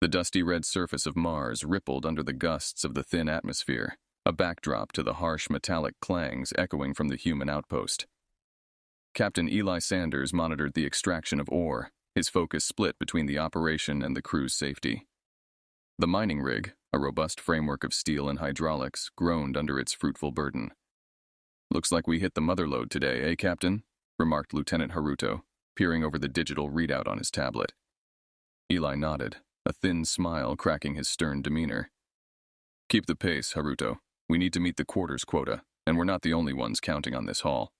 The dusty red surface of Mars rippled under the gusts of the thin atmosphere, a backdrop to the harsh metallic clangs echoing from the human outpost. Captain Eli Sanders monitored the extraction of ore, his focus split between the operation and the crew's safety. The mining rig, a robust framework of steel and hydraulics, groaned under its fruitful burden. "Looks like we hit the mother lode today, eh, Captain?" remarked Lieutenant Haruto, peering over the digital readout on his tablet. Eli nodded, a thin smile cracking his stern demeanor. "Keep the pace, Haruto. We need to meet the quarters quota, and we're not the only ones counting on this haul."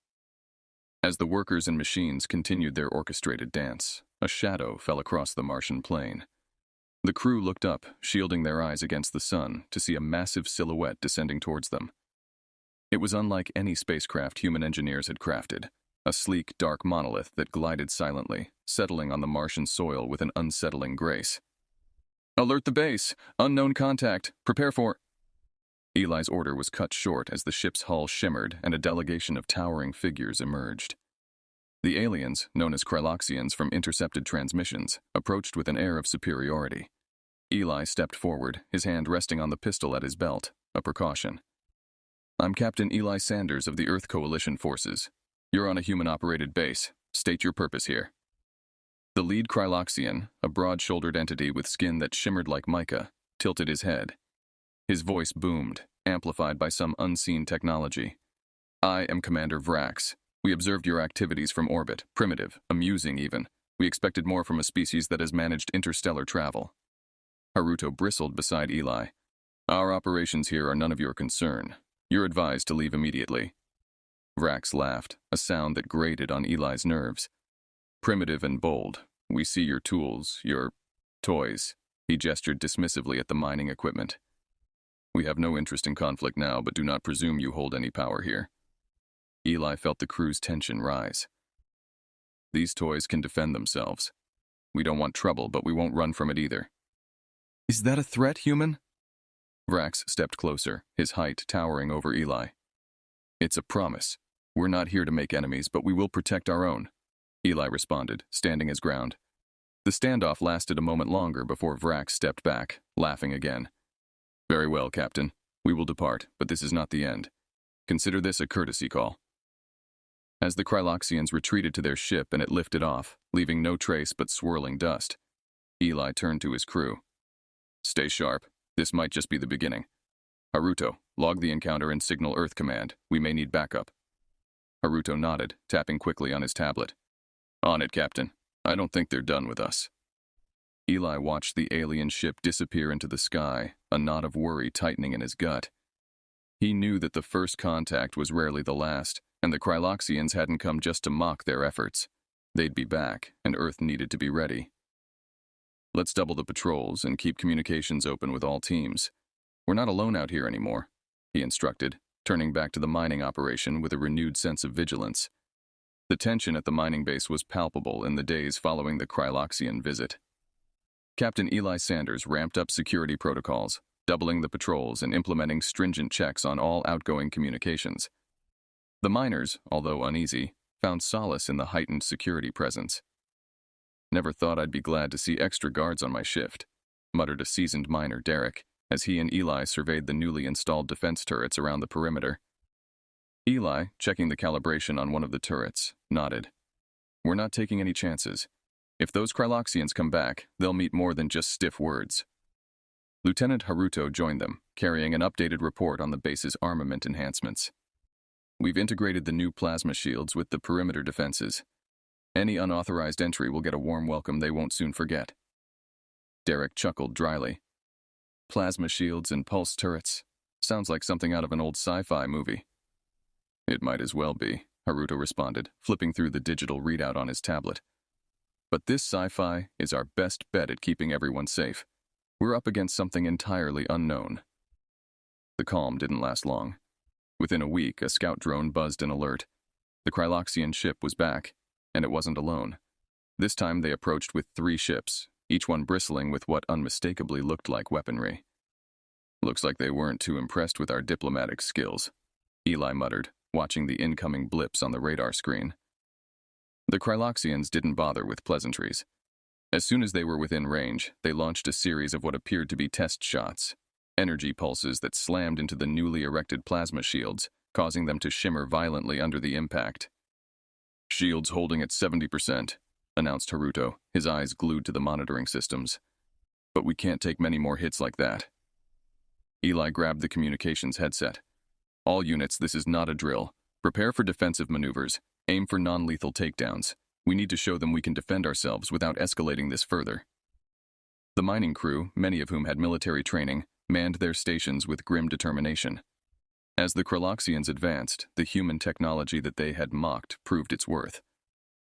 As the workers and machines continued their orchestrated dance, a shadow fell across the Martian plain. The crew looked up, shielding their eyes against the sun, to see a massive silhouette descending towards them. It was unlike any spacecraft human engineers had crafted, a sleek, dark monolith that glided silently, settling on the Martian soil with an unsettling grace. "Alert the base! Unknown contact! Prepare for—" Eli's order was cut short as the ship's hull shimmered and a delegation of towering figures emerged. The aliens, known as Kxans from intercepted transmissions, approached with an air of superiority. Eli stepped forward, his hand resting on the pistol at his belt, a precaution. "I'm Captain Eli Sanders of the Earth Coalition Forces. You're on a human-operated base. State your purpose here." The lead Kxan, a broad-shouldered entity with skin that shimmered like mica, tilted his head. His voice boomed, amplified by some unseen technology. "I am Commander Vrax. We observed your activities from orbit, primitive, amusing even. We expected more from a species that has managed interstellar travel." Haruto bristled beside Eli. "Our operations here are none of your concern. You're advised to leave immediately." Vrax laughed, a sound that grated on Eli's nerves. "Primitive and bold. We see your tools, your toys." He gestured dismissively at the mining equipment. "We have no interest in conflict now, but do not presume you hold any power here." Eli felt the crew's tension rise. "These toys can defend themselves. We don't want trouble, but we won't run from it either." "Is that a threat, human?" Vrax stepped closer, his height towering over Eli. "It's a promise. We're not here to make enemies, but we will protect our own," Eli responded, standing his ground. The standoff lasted a moment longer before Vrax stepped back, laughing again. "Very well, Captain. We will depart, but this is not the end. Consider this a courtesy call." As the Kxans retreated to their ship and it lifted off, leaving no trace but swirling dust, Eli turned to his crew. "Stay sharp. This might just be the beginning. Haruto, log the encounter and signal Earth Command. We may need backup." Haruto nodded, tapping quickly on his tablet. "On it, Captain. I don't think they're done with us." Eli watched the alien ship disappear into the sky, a knot of worry tightening in his gut. He knew that the first contact was rarely the last, and the Kxans hadn't come just to mock their efforts. They'd be back, and Earth needed to be ready. "Let's double the patrols and keep communications open with all teams. We're not alone out here anymore," he instructed, turning back to the mining operation with a renewed sense of vigilance. The tension at the mining base was palpable in the days following the Kxan visit. Captain Eli Sanders ramped up security protocols, doubling the patrols and implementing stringent checks on all outgoing communications. The miners, although uneasy, found solace in the heightened security presence. "Never thought I'd be glad to see extra guards on my shift," muttered a seasoned miner, Derek, as he and Eli surveyed the newly installed defense turrets around the perimeter. Eli, checking the calibration on one of the turrets, nodded. "We're not taking any chances. If those Kxans come back, they'll meet more than just stiff words." Lieutenant Haruto joined them, carrying an updated report on the base's armament enhancements. "We've integrated the new plasma shields with the perimeter defenses. Any unauthorized entry will get a warm welcome they won't soon forget." Derek chuckled dryly. "Plasma shields and pulse turrets. Sounds like something out of an old sci-fi movie." "It might as well be," Haruto responded, flipping through the digital readout on his tablet. "But this sci-fi is our best bet at keeping everyone safe. We're up against something entirely unknown." The calm didn't last long. Within a week, a scout drone buzzed an alert. The Kxan ship was back, and it wasn't alone. This time they approached with 3 ships, each one bristling with what unmistakably looked like weaponry. "Looks like they weren't too impressed with our diplomatic skills," Eli muttered, watching the incoming blips on the radar screen. The Kxans didn't bother with pleasantries. As soon as they were within range, they launched a series of what appeared to be test shots, energy pulses that slammed into the newly erected plasma shields, causing them to shimmer violently under the impact. "Shields holding at 70%, announced Haruto, his eyes glued to the monitoring systems. "But we can't take many more hits like that." Eli grabbed the communications headset. "All units, this is not a drill. Prepare for defensive maneuvers. Aim for non-lethal takedowns. We need to show them we can defend ourselves without escalating this further." The mining crew, many of whom had military training, manned their stations with grim determination. As the Kxans advanced, the human technology that they had mocked proved its worth.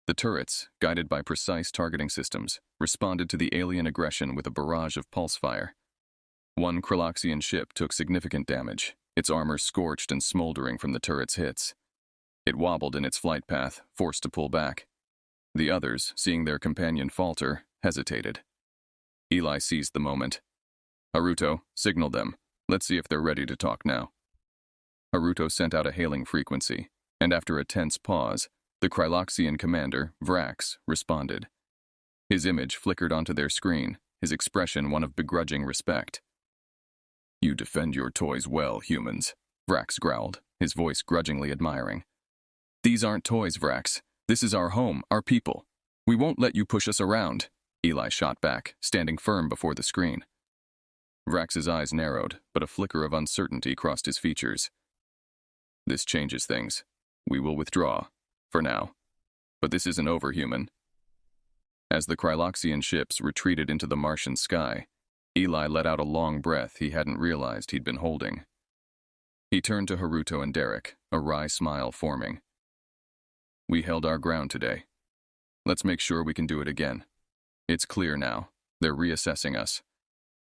The turrets, guided by precise targeting systems, responded to the alien aggression with a barrage of pulse fire. One Kxan ship took significant damage, its armor scorched and smoldering from the turret's hits. It wobbled in its flight path, forced to pull back. The others, seeing their companion falter, hesitated. Eli seized the moment. "Haruto, signal them. Let's see if they're ready to talk now." Haruto sent out a hailing frequency, and after a tense pause, the Kxan commander, Vrax, responded. His image flickered onto their screen, his expression one of begrudging respect. "You defend your toys well, humans," Vrax growled, his voice grudgingly admiring. "These aren't toys, Vrax. This is our home, our people. We won't let you push us around," Eli shot back, standing firm before the screen. Vrax's eyes narrowed, but a flicker of uncertainty crossed his features. "This changes things. We will withdraw. For now. But this isn't over, human." As the Kxan ships retreated into the Martian sky, Eli let out a long breath he hadn't realized he'd been holding. He turned to Haruto and Derek, a wry smile forming. "We held our ground today. Let's make sure we can do it again. It's clear now. They're reassessing us.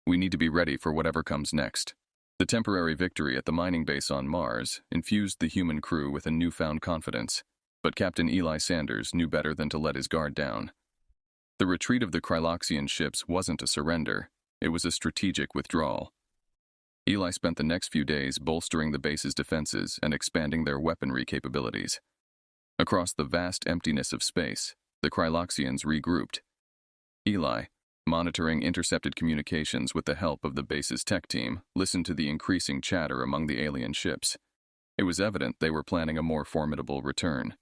We need to be ready for whatever comes next." The temporary victory at the mining base on Mars infused the human crew with a newfound confidence. But Captain Eli Sanders knew better than to let his guard down. The retreat of the Kxan ships wasn't a surrender, it was a strategic withdrawal. Eli spent the next few days bolstering the base's defenses and expanding their weaponry capabilities. Across the vast emptiness of space, the Kxans regrouped. Eli, monitoring intercepted communications with the help of the base's tech team, listened to the increasing chatter among the alien ships. It was evident they were planning a more formidable return.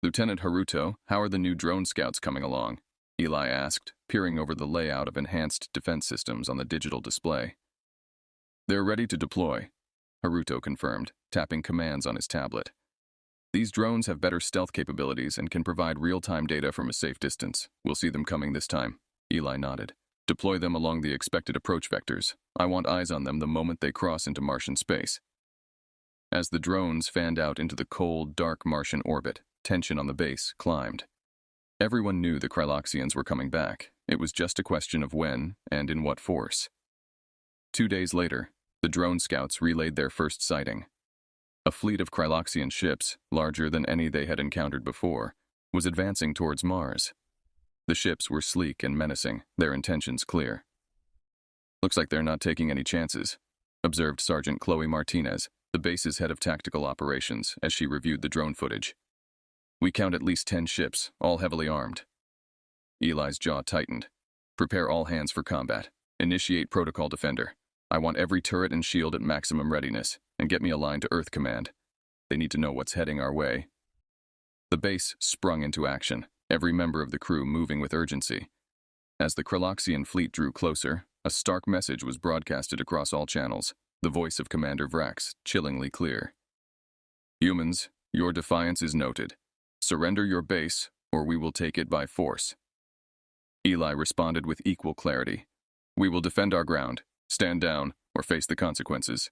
"Lieutenant Haruto, how are the new drone scouts coming along?" Eli asked, peering over the layout of enhanced defense systems on the digital display. "They're ready to deploy," Haruto confirmed, tapping commands on his tablet. "These drones have better stealth capabilities and can provide real-time data from a safe distance. We'll see them coming this time." Eli nodded. "Deploy them along the expected approach vectors. I want eyes on them the moment they cross into Martian space." As the drones fanned out into the cold, dark Martian orbit, tension on the base climbed. Everyone knew the Kxans were coming back. It was just a question of when and in what force. 2 days later, the drone scouts relayed their first sighting. A fleet of Kxan ships, larger than any they had encountered before, was advancing towards Mars. The ships were sleek and menacing, their intentions clear. "Looks like they're not taking any chances," observed Sergeant Chloe Martinez, the base's head of tactical operations, as she reviewed the drone footage. "We count at least 10 ships, all heavily armed." Eli's jaw tightened. "Prepare all hands for combat. Initiate Protocol Defender. I want every turret and shield at maximum readiness, and get me a line to Earth Command. They need to know what's heading our way." The base sprung into action, every member of the crew moving with urgency. As the Kxan fleet drew closer, a stark message was broadcasted across all channels, the voice of Commander Vrax chillingly clear. "Humans, your defiance is noted. Surrender your base, or we will take it by force." Eli responded with equal clarity. "We will defend our ground, stand down, or face the consequences."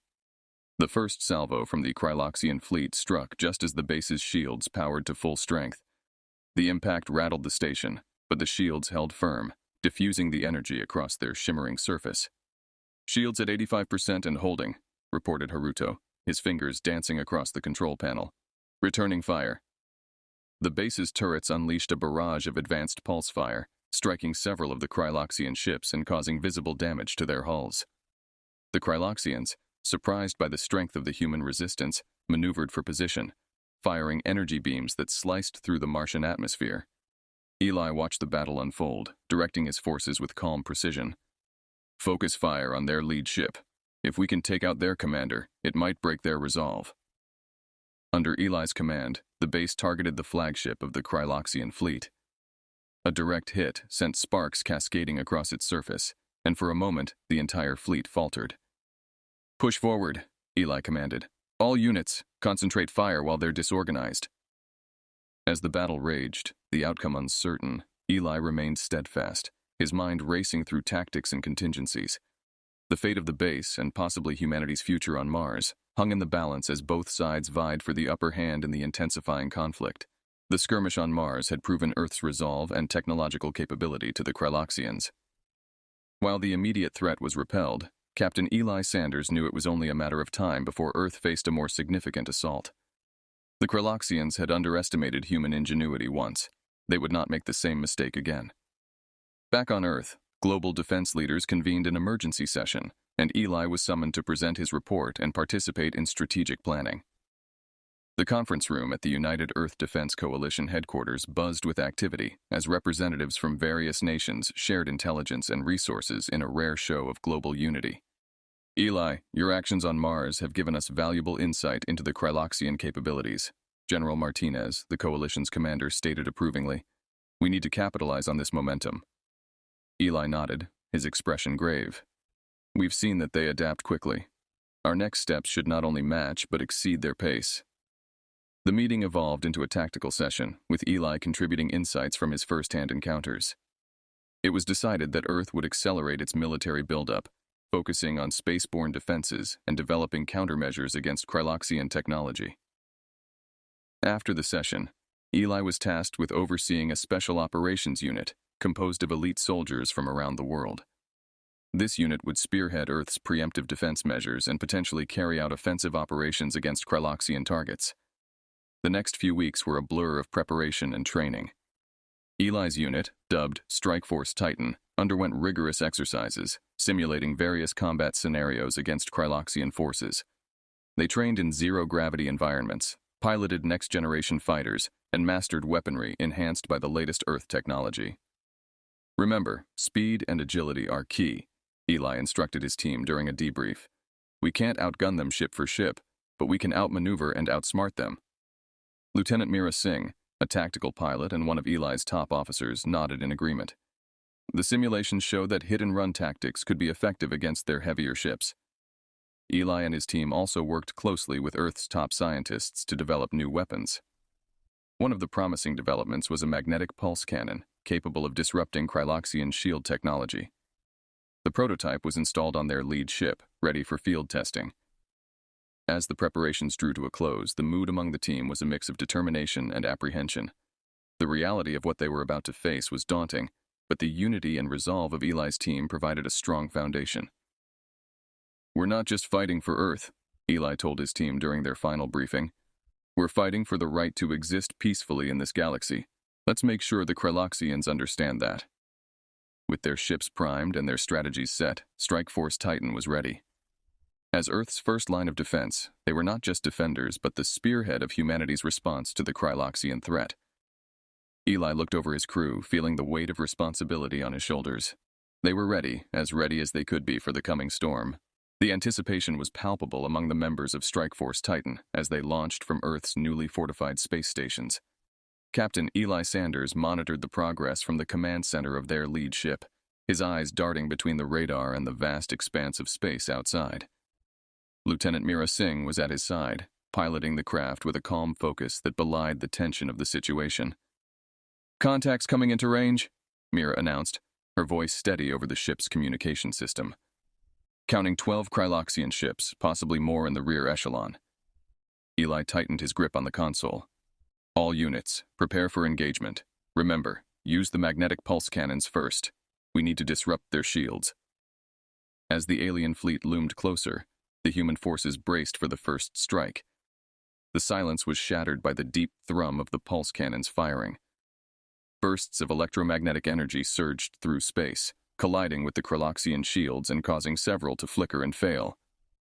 The first salvo from the Kxan fleet struck just as the base's shields powered to full strength. The impact rattled the station, but the shields held firm, diffusing the energy across their shimmering surface. "Shields at 85% and holding," reported Haruto, his fingers dancing across the control panel. "Returning fire." The base's turrets unleashed a barrage of advanced pulse fire, striking several of the Kxan ships and causing visible damage to their hulls. The Kxans, surprised by the strength of the human resistance, maneuvered for position, firing energy beams that sliced through the Martian atmosphere. Eli watched the battle unfold, directing his forces with calm precision. Focus fire on their lead ship. If we can take out their commander, it might break their resolve. Under Eli's command, the base targeted the flagship of the Kxan fleet. A direct hit sent sparks cascading across its surface, and for a moment, the entire fleet faltered. Push forward, Eli commanded. All units, concentrate fire while they're disorganized. As the battle raged, the outcome uncertain, Eli remained steadfast, his mind racing through tactics and contingencies. The fate of the base, and possibly humanity's future on Mars, hung in the balance as both sides vied for the upper hand in the intensifying conflict. The skirmish on Mars had proven Earth's resolve and technological capability to the Kxans. While the immediate threat was repelled, Captain Eli Sanders knew it was only a matter of time before Earth faced a more significant assault. The Kxans had underestimated human ingenuity once. They would not make the same mistake again. Back on Earth, global defense leaders convened an emergency session, and Eli was summoned to present his report and participate in strategic planning. The conference room at the United Earth Defense Coalition headquarters buzzed with activity as representatives from various nations shared intelligence and resources in a rare show of global unity. Eli, your actions on Mars have given us valuable insight into the Kxan capabilities, General Martinez, the coalition's commander, stated approvingly. We need to capitalize on this momentum. Eli nodded, his expression grave. We've seen that they adapt quickly. Our next steps should not only match but exceed their pace. The meeting evolved into a tactical session, with Eli contributing insights from his first-hand encounters. It was decided that Earth would accelerate its military buildup, focusing on spaceborne defenses and developing countermeasures against Kxan technology. After the session, Eli was tasked with overseeing a special operations unit composed of elite soldiers from around the world. This unit would spearhead Earth's preemptive defense measures and potentially carry out offensive operations against Kxan targets. The next few weeks were a blur of preparation and training. Eli's unit, dubbed Strike Force Titan, underwent rigorous exercises, simulating various combat scenarios against Kxan forces. They trained in zero-gravity environments, piloted next-generation fighters, and mastered weaponry enhanced by the latest Earth technology. Remember, speed and agility are key, Eli instructed his team during a debrief. We can't outgun them ship for ship, but we can outmaneuver and outsmart them. Lieutenant Mira Singh, a tactical pilot and one of Eli's top officers, nodded in agreement. The simulations showed that hit-and-run tactics could be effective against their heavier ships. Eli and his team also worked closely with Earth's top scientists to develop new weapons. One of the promising developments was a magnetic pulse cannon, capable of disrupting Kxan shield technology. The prototype was installed on their lead ship, ready for field testing. As the preparations drew to a close, the mood among the team was a mix of determination and apprehension. The reality of what they were about to face was daunting, but the unity and resolve of Eli's team provided a strong foundation. We're not just fighting for Earth, Eli told his team during their final briefing. We're fighting for the right to exist peacefully in this galaxy. Let's make sure the Kxans understand that. With their ships primed and their strategies set, Strike Force Titan was ready. As Earth's first line of defense, they were not just defenders but the spearhead of humanity's response to the Kxan threat. Eli looked over his crew, feeling the weight of responsibility on his shoulders. They were ready as they could be for the coming storm. The anticipation was palpable among the members of Strike Force Titan as they launched from Earth's newly fortified space stations. Captain Eli Sanders monitored the progress from the command center of their lead ship, his eyes darting between the radar and the vast expanse of space outside. Lieutenant Mira Singh was at his side, piloting the craft with a calm focus that belied the tension of the situation. Contacts coming into range, Mira announced, her voice steady over the ship's communication system. Counting 12 Kxan ships, possibly more in the rear echelon. Eli tightened his grip on the console. All units, prepare for engagement. Remember, use the magnetic pulse cannons first. We need to disrupt their shields. As the alien fleet loomed closer, the human forces braced for the first strike. The silence was shattered by the deep thrum of the pulse cannons firing. Bursts of electromagnetic energy surged through space, colliding with the Kxan shields and causing several to flicker and fail.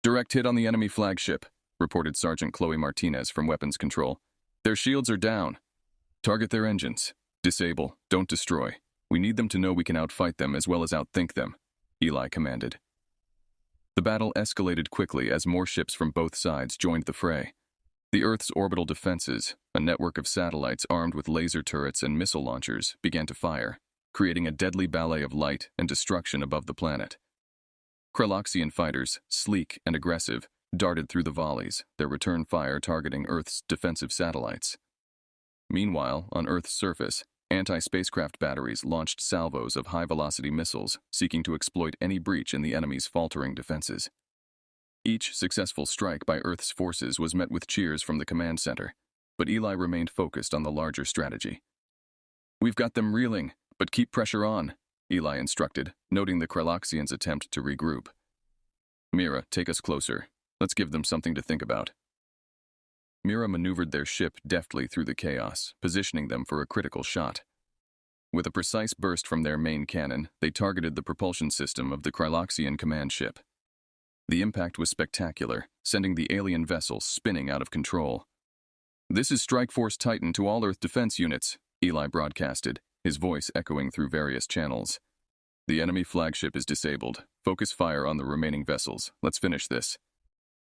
Direct hit on the enemy flagship, reported Sergeant Chloe Martinez from Weapons Control. Their shields are down. Target their engines. Disable, don't destroy. We need them to know we can outfight them as well as outthink them, Eli commanded. The battle escalated quickly as more ships from both sides joined the fray. The Earth's orbital defenses, a network of satellites armed with laser turrets and missile launchers, began to fire, creating a deadly ballet of light and destruction above the planet. Kxan fighters, sleek and aggressive, darted through the volleys, their return fire targeting Earth's defensive satellites. Meanwhile, on Earth's surface, anti-spacecraft batteries launched salvos of high-velocity missiles, seeking to exploit any breach in the enemy's faltering defenses. Each successful strike by Earth's forces was met with cheers from the command center, but Eli remained focused on the larger strategy. "We've got them reeling, but keep pressure on," Eli instructed, noting the Kxans' attempt to regroup. "Mira, take us closer. Let's give them something to think about." Mira maneuvered their ship deftly through the chaos, positioning them for a critical shot. With a precise burst from their main cannon, they targeted the propulsion system of the Kxan command ship. The impact was spectacular, sending the alien vessel spinning out of control. "This is Strike Force Titan to all Earth defense units," Eli broadcasted, his voice echoing through various channels. "The enemy flagship is disabled. Focus fire on the remaining vessels. Let's finish this."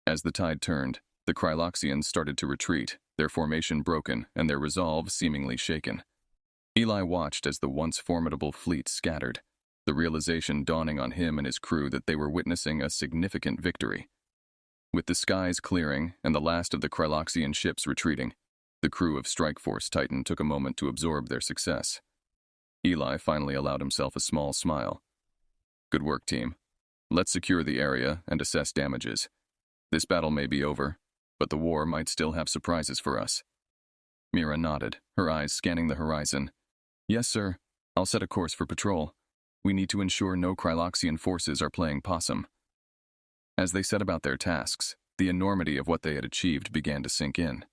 As the tide turned, the Kxans started to retreat, their formation broken and their resolve seemingly shaken. Eli watched as the once formidable fleet scattered, the realization dawning on him and his crew that they were witnessing a significant victory. With the skies clearing and the last of the Kxan ships retreating, the crew of Strike Force Titan took a moment to absorb their success. Eli finally allowed himself a small smile. "Good work, team. Let's secure the area and assess damages. This battle may be over, but the war might still have surprises for us." Mira nodded, her eyes scanning the horizon. "Yes, sir. I'll set a course for patrol. We need to ensure no Kxan forces are playing possum." As they set about their tasks, the enormity of what they had achieved began to sink in.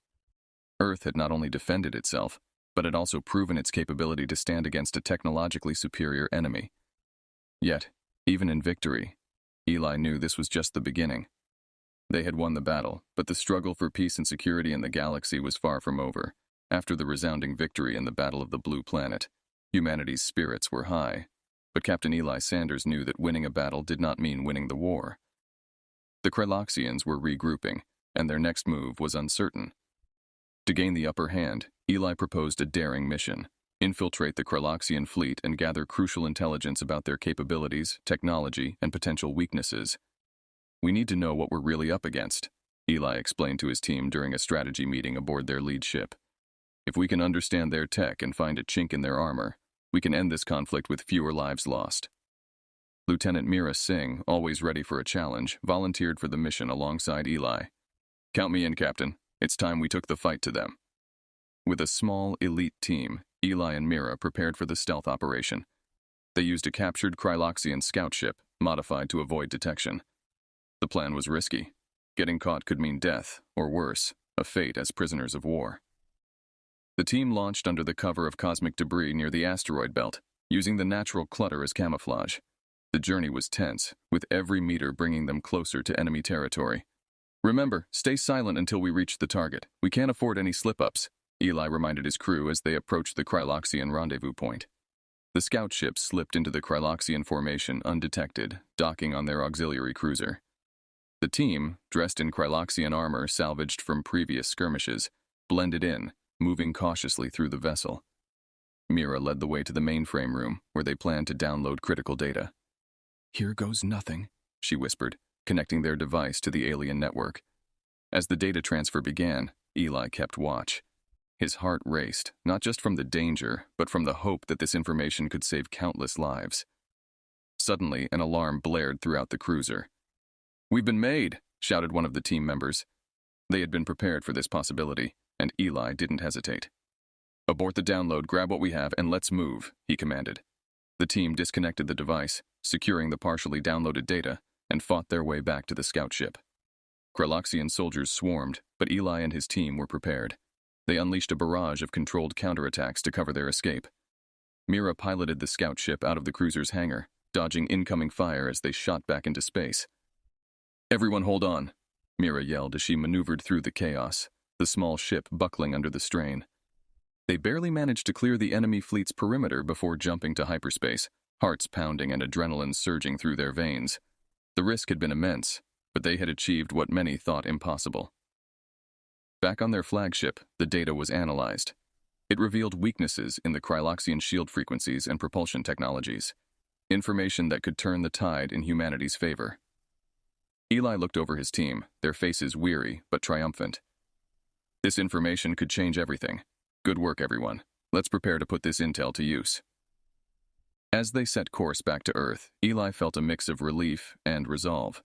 Earth had not only defended itself, but had also proven its capability to stand against a technologically superior enemy. Yet, even in victory, Eli knew this was just the beginning. They had won the battle, but the struggle for peace and security in the galaxy was far from over. After the resounding victory in the Battle of the Blue Planet, humanity's spirits were high, but Captain Eli Sanders knew that winning a battle did not mean winning the war. The Kxans were regrouping, and their next move was uncertain. To gain the upper hand, Eli proposed a daring mission: infiltrate the Kxan fleet and gather crucial intelligence about their capabilities, technology, and potential weaknesses. "We need to know what we're really up against," Eli explained to his team during a strategy meeting aboard their lead ship. "If we can understand their tech and find a chink in their armor, we can end this conflict with fewer lives lost." Lieutenant Mira Singh, always ready for a challenge, volunteered for the mission alongside Eli. "Count me in, Captain. It's time we took the fight to them." With a small, elite team, Eli and Mira prepared for the stealth operation. They used a captured Kxan scout ship, modified to avoid detection. The plan was risky. Getting caught could mean death, or worse, a fate as prisoners of war. The team launched under the cover of cosmic debris near the asteroid belt, using the natural clutter as camouflage. The journey was tense, with every meter bringing them closer to enemy territory. "Remember, stay silent until we reach the target. We can't afford any slip-ups," Eli reminded his crew as they approached the Kxan rendezvous point. The scout ship slipped into the Kxan formation undetected, docking on their auxiliary cruiser. The team, dressed in Kxan armor salvaged from previous skirmishes, blended in, moving cautiously through the vessel. Mira led the way to the mainframe room, where they planned to download critical data. "Here goes nothing," she whispered, connecting their device to the alien network. As the data transfer began, Eli kept watch. His heart raced, not just from the danger, but from the hope that this information could save countless lives. Suddenly, an alarm blared throughout the cruiser. "We've been made," shouted one of the team members. They had been prepared for this possibility, and Eli didn't hesitate. "Abort the download, grab what we have, and let's move," he commanded. The team disconnected the device, securing the partially downloaded data, and fought their way back to the scout ship. Kxan soldiers swarmed, but Eli and his team were prepared. They unleashed a barrage of controlled counterattacks to cover their escape. Mira piloted the scout ship out of the cruiser's hangar, dodging incoming fire as they shot back into space. "Everyone hold on," Mira yelled as she maneuvered through the chaos, the small ship buckling under the strain. They barely managed to clear the enemy fleet's perimeter before jumping to hyperspace, hearts pounding and adrenaline surging through their veins. The risk had been immense, but they had achieved what many thought impossible. Back on their flagship, the data was analyzed. It revealed weaknesses in the Kxan shield frequencies and propulsion technologies, information that could turn the tide in humanity's favor. Eli looked over his team, their faces weary but triumphant. This information could change everything. Good work, everyone. Let's prepare to put this intel to use. As they set course back to Earth, Eli felt a mix of relief and resolve.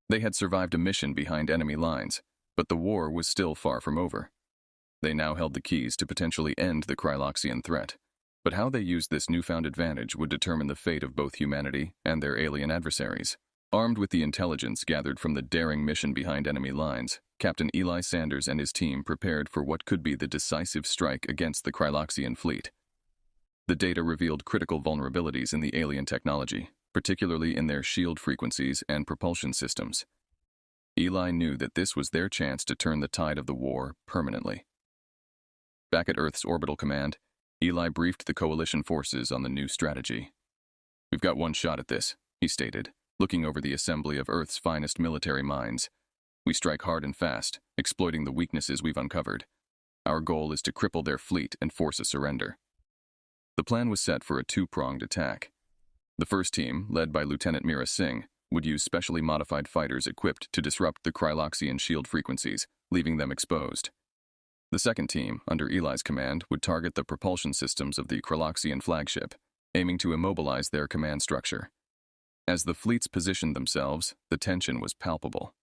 They had survived a mission behind enemy lines, but the war was still far from over. They now held the keys to potentially end the Kxan threat, but how they used this newfound advantage would determine the fate of both humanity and their alien adversaries. Armed with the intelligence gathered from the daring mission behind enemy lines, Captain Eli Sanders and his team prepared for what could be the decisive strike against the Kxan fleet. The data revealed critical vulnerabilities in the alien technology, particularly in their shield frequencies and propulsion systems. Eli knew that this was their chance to turn the tide of the war permanently. Back at Earth's orbital command, Eli briefed the coalition forces on the new strategy. "We've got one shot at this," he stated, looking over the assembly of Earth's finest military minds. "We strike hard and fast, exploiting the weaknesses we've uncovered. Our goal is to cripple their fleet and force a surrender." The plan was set for a two-pronged attack. The first team, led by Lieutenant Mira Singh, would use specially modified fighters equipped to disrupt the Kxan shield frequencies, leaving them exposed. The second team, under Eli's command, would target the propulsion systems of the Kxan flagship, aiming to immobilize their command structure. As the fleets positioned themselves, the tension was palpable.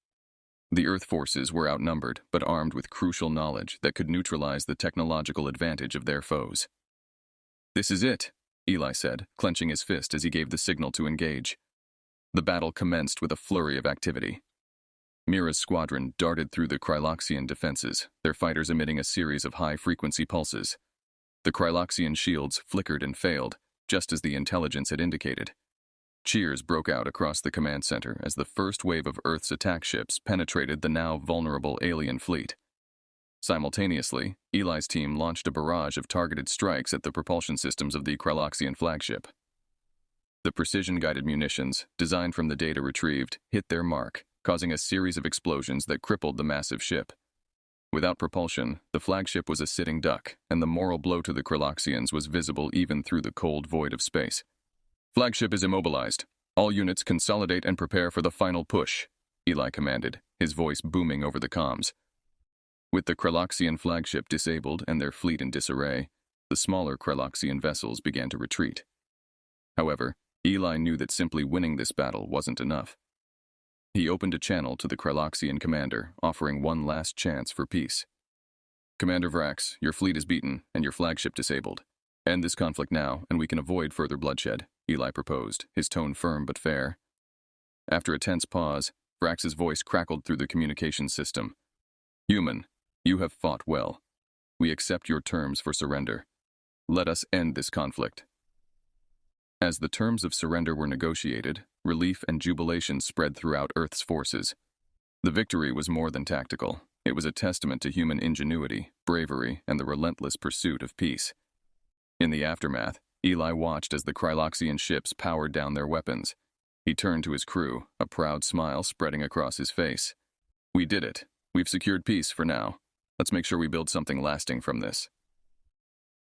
The Earth forces were outnumbered, but armed with crucial knowledge that could neutralize the technological advantage of their foes. "This is it," Eli said, clenching his fist as he gave the signal to engage. The battle commenced with a flurry of activity. Mira's squadron darted through the Kxan defenses, their fighters emitting a series of high-frequency pulses. The Kxan shields flickered and failed, just as the intelligence had indicated. Cheers broke out across the command center as the first wave of Earth's attack ships penetrated the now vulnerable alien fleet. Simultaneously, Eli's team launched a barrage of targeted strikes at the propulsion systems of the Kxan flagship. The precision-guided munitions, designed from the data retrieved, hit their mark, causing a series of explosions that crippled the massive ship. Without propulsion, the flagship was a sitting duck, and the moral blow to the Kxans was visible even through the cold void of space. "Flagship is immobilized. All units consolidate and prepare for the final push," Eli commanded, his voice booming over the comms. With the Kxan flagship disabled and their fleet in disarray, the smaller Kxan vessels began to retreat. However, Eli knew that simply winning this battle wasn't enough. He opened a channel to the Kxan commander, offering one last chance for peace. "Commander Vrax, your fleet is beaten and your flagship disabled. End this conflict now, and we can avoid further bloodshed," Eli proposed, his tone firm but fair. After a tense pause, Vrax's voice crackled through the communications system. "Human, you have fought well. We accept your terms for surrender. Let us end this conflict." As the terms of surrender were negotiated, relief and jubilation spread throughout Earth's forces. The victory was more than tactical. It was a testament to human ingenuity, bravery, and the relentless pursuit of peace. In the aftermath, Eli watched as the Kxan ships powered down their weapons. He turned to his crew, a proud smile spreading across his face. "We did it. We've secured peace for now. Let's make sure we build something lasting from this."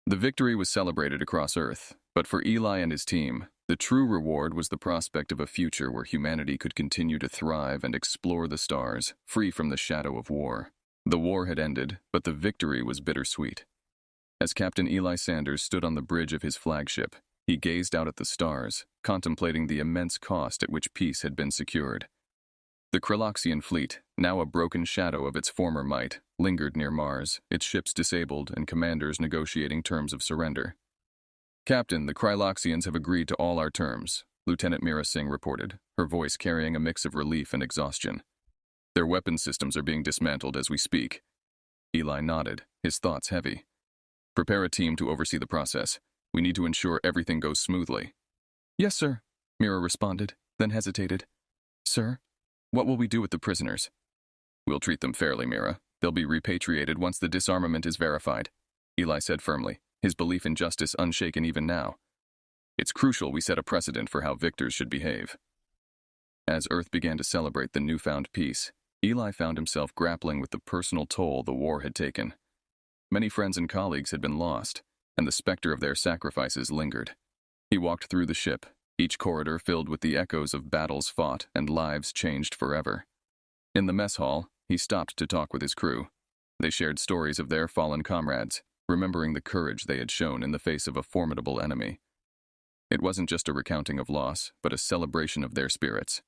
The victory was celebrated across Earth, but for Eli and his team, the true reward was the prospect of a future where humanity could continue to thrive and explore the stars, free from the shadow of war. The war had ended, but the victory was bittersweet. As Captain Eli Sanders stood on the bridge of his flagship, he gazed out at the stars, contemplating the immense cost at which peace had been secured. The Kxan fleet, now a broken shadow of its former might, lingered near Mars, its ships disabled and commanders negotiating terms of surrender. "Captain, the Kxans have agreed to all our terms," Lieutenant Mira Singh reported, her voice carrying a mix of relief and exhaustion. "Their weapon systems are being dismantled as we speak." Eli nodded, his thoughts heavy. "Prepare a team to oversee the process. We need to ensure everything goes smoothly." "Yes, sir," Mira responded, then hesitated. "Sir, what will we do with the prisoners?" "We'll treat them fairly, Mira. They'll be repatriated once the disarmament is verified." Eli said firmly, his belief in justice unshaken even now. It's crucial we set a precedent for how victors should behave. As Earth began to celebrate the newfound peace, Eli found himself grappling with the personal toll the war had taken. Many friends and colleagues had been lost, and the specter of their sacrifices lingered. He walked through the ship, each corridor filled with the echoes of battles fought and lives changed forever. In the mess hall, he stopped to talk with his crew. They shared stories of their fallen comrades, remembering the courage they had shown in the face of a formidable enemy. It wasn't just a recounting of loss, but a celebration of their spirits.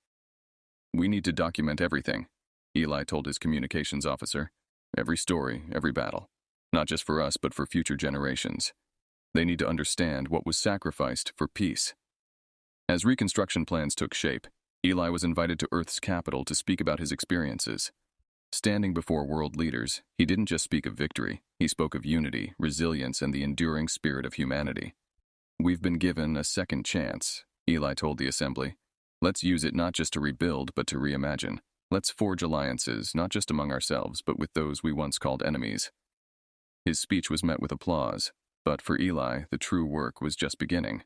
"We need to document everything," Eli told his communications officer. "Every story, every battle. Not just for us, but for future generations. They need to understand what was sacrificed for peace." As reconstruction plans took shape, Eli was invited to Earth's capital to speak about his experiences. Standing before world leaders, he didn't just speak of victory, he spoke of unity, resilience, and the enduring spirit of humanity. "We've been given a second chance," Eli told the assembly. "Let's use it not just to rebuild, but to reimagine. Let's forge alliances, not just among ourselves, but with those we once called enemies." His speech was met with applause, but for Eli, the true work was just beginning.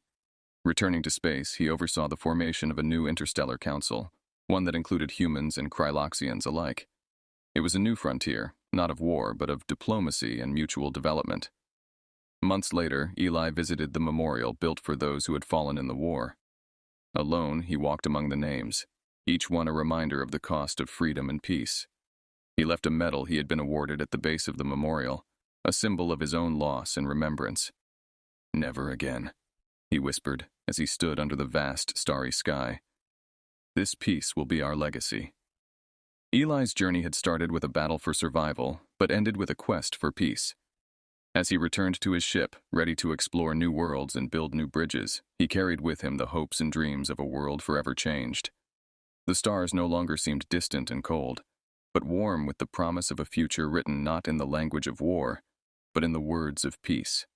Returning to space, he oversaw the formation of a new interstellar council, one that included humans and Kryloxians alike. It was a new frontier, not of war, but of diplomacy and mutual development. Months later, Eli visited the memorial built for those who had fallen in the war. Alone, he walked among the names, each one a reminder of the cost of freedom and peace. He left a medal he had been awarded at the base of the memorial, a symbol of his own loss and remembrance. "Never again," he whispered as he stood under the vast, starry sky. "This peace will be our legacy." Eli's journey had started with a battle for survival, but ended with a quest for peace. As he returned to his ship, ready to explore new worlds and build new bridges, he carried with him the hopes and dreams of a world forever changed. The stars no longer seemed distant and cold, but warm with the promise of a future written not in the language of war, but in the words of peace.